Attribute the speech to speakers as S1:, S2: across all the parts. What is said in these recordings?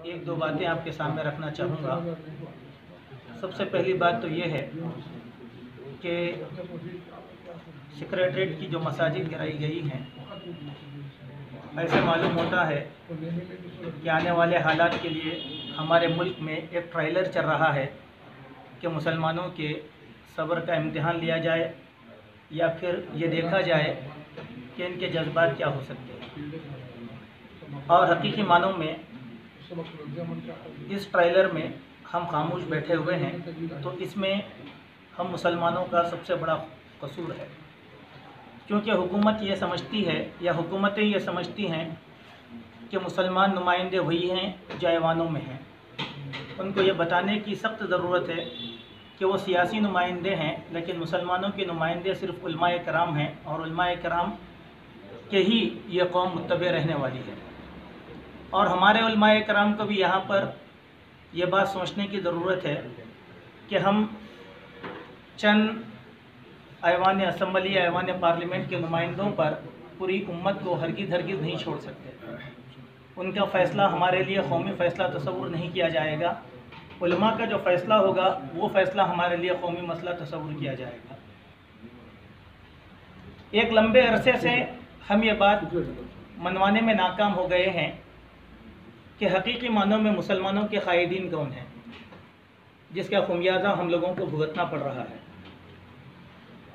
S1: एक दो बातें आपके सामने रखना चाहूँगा। सबसे पहली बात तो ये है कि सेक्रेटरीट की जो मसाजिद गिराई गई हैं, ऐसे मालूम होता है कि आने वाले हालात के लिए हमारे मुल्क में एक ट्रायलर चल रहा है कि मुसलमानों के सब्र का इम्तिहान लिया जाए या फिर ये देखा जाए कि इनके जज्बात क्या हो सकते हैं। और हकीकी मानों में इस ट्रायलर में हम खामोश बैठे हुए हैं, तो इसमें हम मुसलमानों का सबसे बड़ा कसूर है, क्योंकि हुकूमत ये समझती है या हुकूमतें ये समझती हैं कि मुसलमान नुमाइंदे वही हैं जो ऐवानों में हैं। उनको ये बताने की सख्त ज़रूरत है कि वो सियासी नुमाइंदे हैं, लेकिन मुसलमानों के नुमाइंदे सिर्फ उलमाए कराम हैं और उलमाए कराम के ही ये कौम मुत्तबे रहने वाली है। और हमारे उलमाए कराम को भी यहाँ पर ये बात सोचने की ज़रूरत है कि हम चंद ऐवान असम्बली या ऐवान पार्लियामेंट के नुमाइंदों पर पूरी उम्मत को हरगिज़ नहीं छोड़ सकते। उनका फ़ैसला हमारे लिए कौमी फ़ैसला तस्वुर नहीं किया जाएगा। उलमा का जो फ़ैसला होगा वो फ़ैसला हमारे लिए कौमी मसला तस्वुर किया जाएगा। एक लंबे अरसे से हम ये बात मनवाने में नाकाम हो गए हैं कि हकीकी मानों में मुसलमानों के कायदीन कौन हैं, जिसका खुमियाजा हम लोगों को भुगतना पड़ रहा है।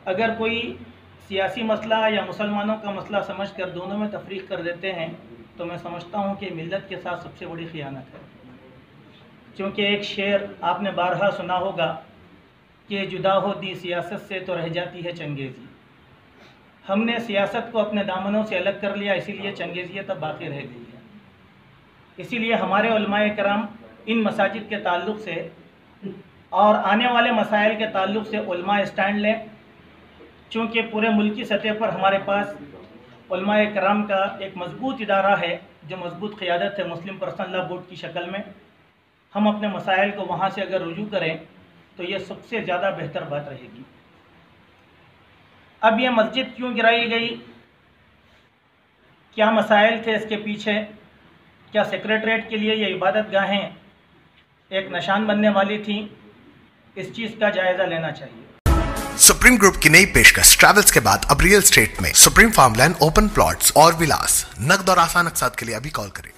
S1: अगर कोई सियासी मसला या मुसलमानों का मसला समझकर दोनों में तफरीक कर देते हैं, तो मैं समझता हूँ कि मिल्लत के साथ सबसे बड़ी खियानत है। क्योंकि एक शेर आपने बारहा सुना होगा कि जुदा हो दी सियासत से तो रह जाती है चंगेज़ी। हमने सियासत को अपने दामनों से अलग कर लिया, इसीलिए चंगेज़ियत अब बाकी रह गई है। इसीलिए हमारे उलमाए कराम इन मसाजिद के ताल्लुक़ से और आने वाले मसाइल के ताल्लुक़ से उलमा स्टैंड लें, चूँकि पूरे मुल्क की सतह पर हमारे पास उलमाए कराम का एक मजबूत इदारा है जो मजबूत क़ियादत है मुस्लिम पर्सनल लॉ बोर्ड की शक्ल में। हम अपने मसाइल को वहाँ से अगर रुजू करें तो ये सबसे ज़्यादा बेहतर बात रहेगी। अब ये मस्जिद क्यों गिराई गई, क्या मसाइल थे इसके पीछे, क्या सेक्रेटरीट के लिए ये इबादत गाहें एक निशान बनने वाली थी, इस चीज़ का जायज़ा लेना चाहिए।
S2: सुप्रीम ग्रुप की नई पेशकश ट्रैवल्स के बाद अब रियल स्टेट में सुप्रीम फार्मलैंड ओपन प्लॉट्स और विलास, नकद और आसान अक़सात के लिए अभी कॉल करें।